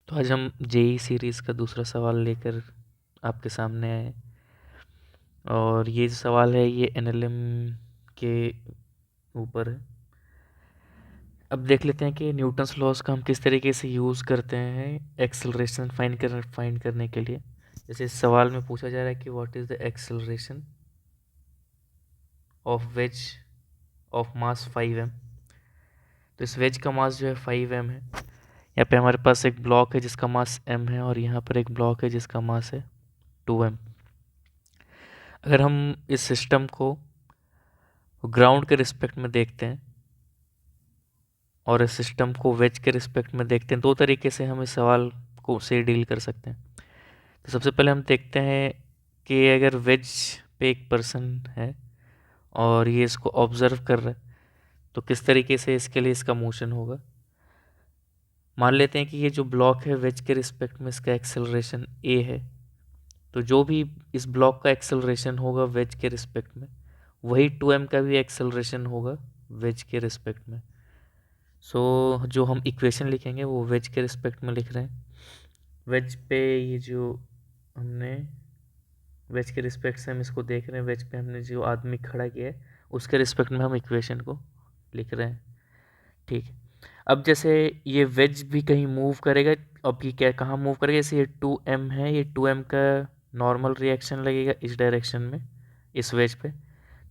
तो आज हम जेई सीरीज़ का दूसरा सवाल लेकर आपके सामने आए और ये जो सवाल है ये एनएलएम के ऊपर है। अब देख लेते हैं कि न्यूटन्स लॉज का हम किस तरीके से यूज़ करते हैं एक्सेलरेशन फाइंड करने के लिए। जैसे इस सवाल में पूछा जा रहा है कि what is the acceleration of ways of mass 5m। तो इस वेज का मास जो है 5m है। यहाँ पे हमारे पास एक ब्लॉक है जिसका मास m है और यहाँ पर एक ब्लॉक है जिसका मास है 2m। अगर हम इस सिस्टम को ग्राउंड के रिस्पेक्ट में देखते हैं और इस सिस्टम को वेज के रिस्पेक्ट में देखते हैं, दो तरीके से हम इस सवाल को से डील कर सकते हैं। तो सबसे पहले हम देखते हैं कि अगर वेज पे एक पर्सन है और ये इसको ऑब्जर्व कर रहा है तो किस तरीके से इसके लिए इसका मोशन होगा। मान लेते हैं कि ये जो ब्लॉक है वेज के रिस्पेक्ट में इसका एक्सेलरेशन ए है, तो जो भी इस ब्लॉक का एक्सेलरेशन होगा वेज के रिस्पेक्ट में वही 2m का भी एक्सेलरेशन होगा वेज के रिस्पेक्ट में। सो जो हम इक्वेशन लिखेंगे वो वेज के रिस्पेक्ट में लिख रहे हैं। वेज पे ये जो हमने वेज के रिस्पेक्ट से हम इसको देख रहे हैं, वेज पे हमने जो आदमी खड़ा किया है उसके रिस्पेक्ट में हम इक्वेशन को लिख रहे हैं। ठीक है, अब जैसे ये वेज भी कहीं मूव करेगा, अब ये क्या कहाँ मूव करेगा, जैसे ये 2m है, ये 2m का नॉर्मल रिएक्शन लगेगा इस डायरेक्शन में इस वेज पे,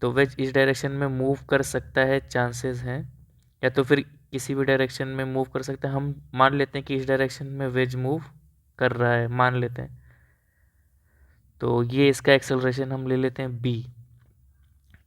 तो वेज इस डायरेक्शन में मूव कर सकता है, चांसेस हैं, या तो फिर किसी भी डायरेक्शन में मूव कर सकता है। हम मान लेते हैं कि इस डायरेक्शन में वेज मूव कर रहा है, मान लेते हैं, तो ये इसका एक्सेलरेशन हम ले लेते हैं b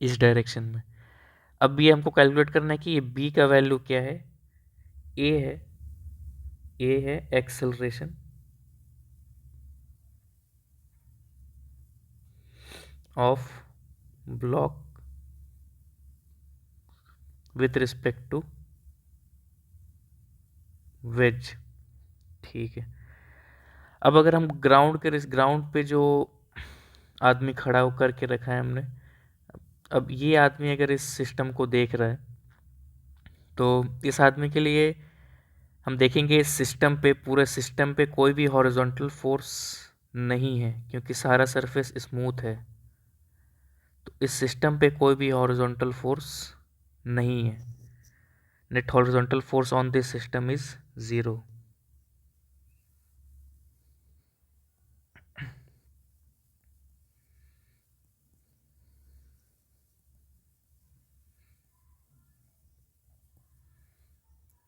इस डायरेक्शन में। अब ये हमको कैलकुलेट करना है कि ये b का वैल्यू क्या है। ए है acceleration of block with respect to wedge. ठीक है, अब अगर हम ग्राउंड पे जो आदमी खड़ा होकर के रखा है हमने, अब ये आदमी अगर इस सिस्टम को देख रहा है तो इस आदमी के लिए हम देखेंगे इस सिस्टम पे, पूरे सिस्टम पे कोई भी हॉरिजॉन्टल फोर्स नहीं है क्योंकि सारा सरफेस स्मूथ है। तो इस सिस्टम पे कोई भी हॉरिजॉन्टल फोर्स नहीं है। Net horizontal force on this system is 0।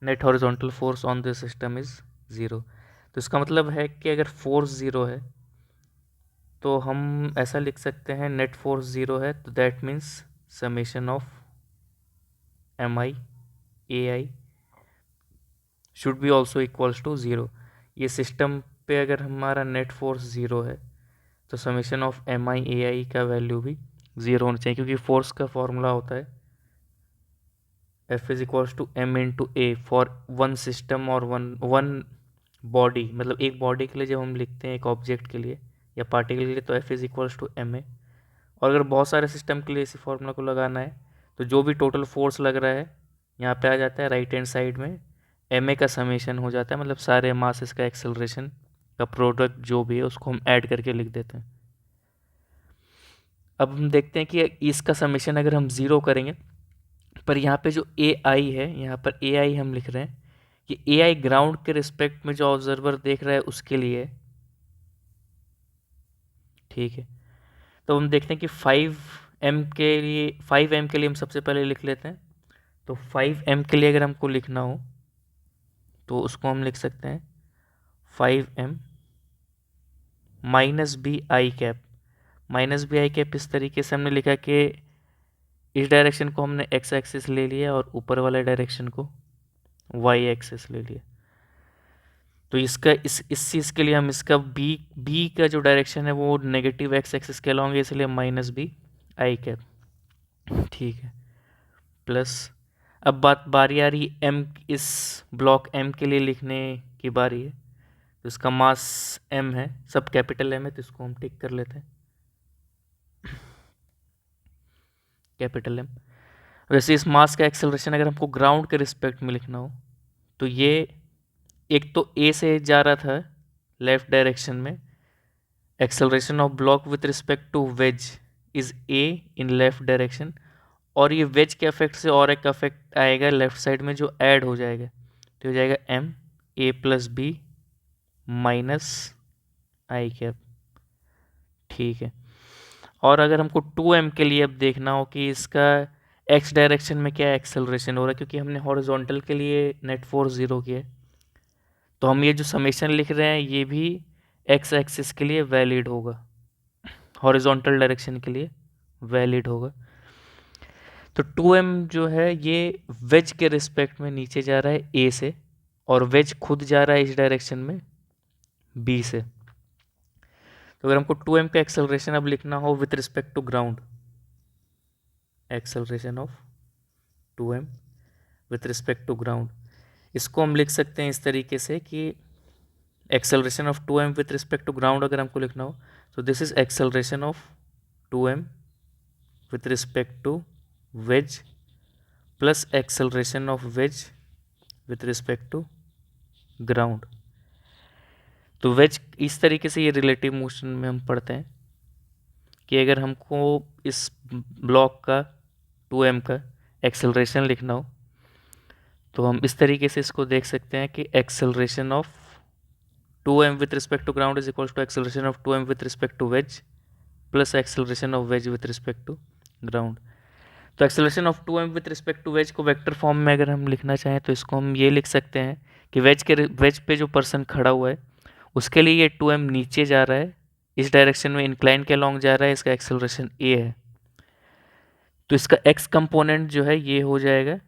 Net horizontal force on this system is 0। तो इसका मतलब है कि अगर फोर्स 0 है तो हम ऐसा लिख सकते हैं, नेट फोर्स 0 है तो that means summation of mi ai should be also equals to 0। ये सिस्टम पे अगर हमारा नेट फोर्स 0 है तो समेशन ऑफ mi ai का वैल्यू भी 0 होना चाहिए, क्योंकि फोर्स का फॉर्मूला होता है F is equals to m into a for one system और वन बॉडी। मतलब एक बॉडी के लिए जब हम लिखते हैं एक ऑब्जेक्ट के लिए या पार्टिकल के लिए तो F is equals to ma, और अगर बहुत सारे सिस्टम के लिए इसी फॉर्मूला को लगाना है तो जो भी टोटल फोर्स लग रहा है यहाँ पे आ जाता है राइट हैंड साइड में, ma का समेशन हो जाता है, मतलब सारे मासेस का एक्सेलरेशन का प्रोडक्ट जो भी है उसको हम ऐड करके लिख देते हैं। अब हम देखते हैं कि इसका समेशन अगर हम 0 करेंगे, पर यहाँ पे जो ए आई है, यहाँ पर ए आई हम लिख रहे हैं कि ए आई ग्राउंड के रिस्पेक्ट में जो ऑब्जर्वर देख रहा है उसके लिए। ठीक है, तो हम देखते हैं कि 5m के लिए हम सबसे पहले लिख लेते हैं। तो 5m के लिए अगर हमको लिखना हो तो उसको हम लिख सकते हैं 5m minus b i cap. Minus b i cap इस तरीके से हमने लिखा कि इस डायरेक्शन को हमने एक्स एक्सिस ले लिया और ऊपर वाले डायरेक्शन को वाई एक्सिस ले लिया। तो इसका इस चीज़ के लिए हम इसका बी का जो डायरेक्शन है वो नेगेटिव एक्स एक्सिस के अलॉन्ग है, इसलिए माइनस बी आई कैप। ठीक है, प्लस अब बारी आ रही एम, इस ब्लॉक एम के लिए लिखने की बारी है। तो इसका मास एम है, सब कैपिटल एम है, तो इसको हम टिक कर लेते हैं कैपिटल एम। वैसे इस मास का एक्सेलरेशन अगर हमको ग्राउंड के रिस्पेक्ट में लिखना हो तो ये एक तो ए से जा रहा था लेफ्ट डायरेक्शन में, acceleration of block with respect to wedge is a in left direction, और ये वेज के इफेक्ट से और एक इफेक्ट आएगा लेफ्ट साइड में जो ऐड हो जाएगा, तो हो जाएगा m a plus b minus i cap. ठीक है, और अगर हमको 2m के लिए अब देखना हो कि इसका x डायरेक्शन में क्या एक्सेलरेशन हो रहा है, क्योंकि हमने हॉरिजॉन्टल के लिए नेट फोर्स 0 किया है, तो हम ये जो समेशन लिख रहे हैं ये भी x एक्सिस के लिए वैलिड होगा, हॉरिजॉन्टल डायरेक्शन के लिए वैलिड होगा। तो 2m जो है ये वेज के रिस्पेक्ट में नीचे जा रहा है a से, और वेज खुद जा रहा है इस डायरेक्शन में b से। तो अगर हमको 2m का एक्सेलरेशन अब लिखना हो with respect to ground, acceleration of 2m with respect to ground, इसको हम लिख सकते हैं इस तरीके से कि acceleration of 2m with respect to ground अगर हमको लिखना हो, तो this is acceleration of 2m with respect to wedge plus acceleration of wedge with respect to ground. तो वेज इस तरीके से ये रिलेटिव मोशन में हम पढ़ते हैं कि अगर हमको इस ब्लॉक का 2m का एक्सेलरेशन लिखना हो, तो हम इस तरीके से इसको देख सकते हैं कि acceleration of 2m with respect to ground is equal to acceleration of 2m with respect to wedge plus acceleration of wedge with respect to ground. तो acceleration of 2m with respect to wedge को vector form में अगर हम लिखना चाहें तो इसको हम ये लिख सकते हैं कि वेज पे जो पर्सन खड़ा हुआ है उसके लिए ये 2m नीचे जा रहा है, इस डायरेक्शन में इंक्लाइन के अलॉन्ग जा रहा है, इसका एक्सेलरेशन a है। तो इसका x कंपोनेंट जो है ये हो जाएगा,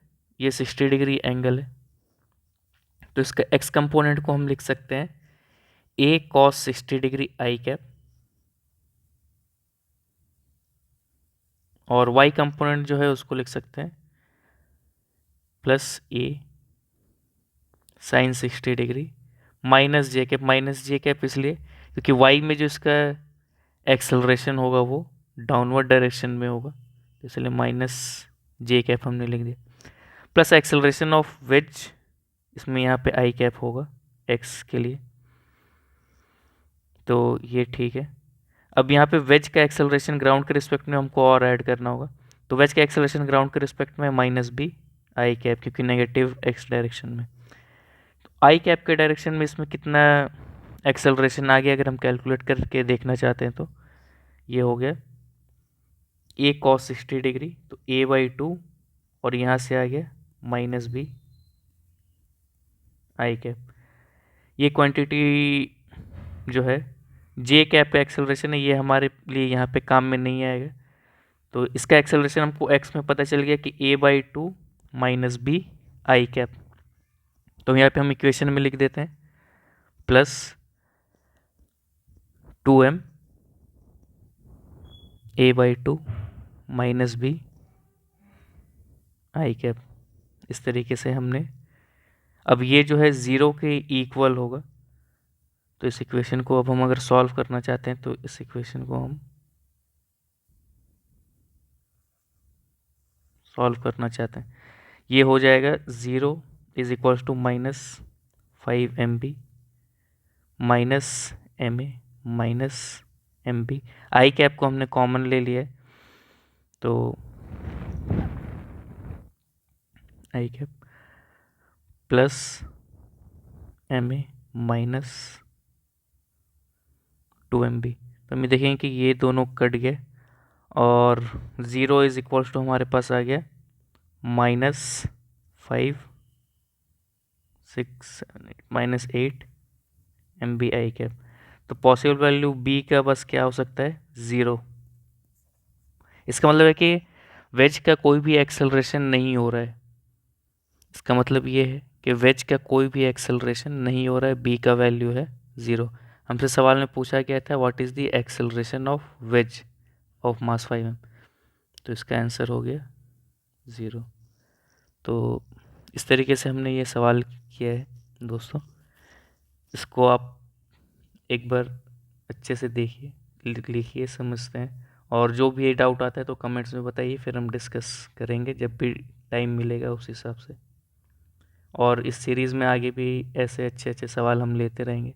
ये 60 डिग्री एंगल है, तो इसका x कंपोनेंट को हम लिख सकते हैं a cos 60 degree i cap, और y कंपोनेंट जो है उसको लिख सकते हैं plus a sine 60 degree minus j cap इसलिए क्योंकि y में जो इसका एक्सेलरेशन होगा वो डाउनवर्ड डायरेक्शन में होगा, इसलिए माइनस जे कैप हमने लिख दिया, प्लस एक्सेलरेशन ऑफ वेज, इसमें यहाँ पे आई कैप होगा x के लिए, तो ये ठीक है। अब यहाँ पे वेज का एक्सेलरेशन ग्राउंड के रिस्पेक्ट में हमको और ऐड करना होगा, तो वेज का एक्सेलरेशन ग्राउंड के रिस्पेक्ट में माइनस बी आई कैप, क्योंकि नेगेटिव x डायरेक्शन में। तो आई कैप के डायरेक्शन में इसमें कितना एक्सेलरेशन आ गया अगर हम कैलकुलेट करके देखना चाहते हैं, तो ये हो गया a cos 60 डिग्री, तो a/2, और यहाँ से आ गया माइनस बी आई कैप। ये क्वांटिटी जो है जे कैप का एक्सेलरेशन है, ये हमारे लिए यहाँ पे काम में नहीं आएगा, तो इसका एक्सेलरेशन हमको x में पता चल गया कि a/2 minus b i cap. तो यहाँ पे हम इक्वेशन में लिख देते हैं plus 2m a/2 minus b i cap. इस तरीके से हमने, अब ये जो है 0 के इक्वल होगा, तो इस इक्वेशन को अब हम अगर सॉल्व करना चाहते हैं तो इस इक्वेशन को हम सॉल्व करना चाहते हैं, ये हो जाएगा 0 is equals to minus 5mb minus ma minus mb। I cap को हमने कॉमन ले लिया है, तो I cap plus ma minus 2mb। तो हम देखेंगे कि ये दोनों कट गए और 0 इज इक्वल्स टू हमारे पास आ गया minus 5 6 7 8 minus 8 mb I cap. तो पॉसिबल वैल्यू b का बस क्या हो सकता है 0। इसका मतलब है कि वेज का कोई भी एक्सेलरेशन नहीं हो रहा है, इसका मतलब ये है कि वेज का कोई भी एक्सेलरेशन नहीं हो रहा है, b का वैल्यू है 0। हमसे सवाल में पूछा गया था what is the acceleration of ways of mass 5m, तो इसका आंसर हो गया 0। तो इस तरीके से हमने ये सवाल किया है दोस्तों, इसको आप एक बार अच्छे से देखिए, लिखिए, समझते हैं, और जो भी डाउट आता है तो कमेंट्स में बताइए, फिर हम डिस्कस करेंगे जब भी टाइम मिलेगा उस हिसाब से। और इस सीरीज़ में आगे भी ऐसे अच्छे अच्छे सवाल हम लेते रहेंगे।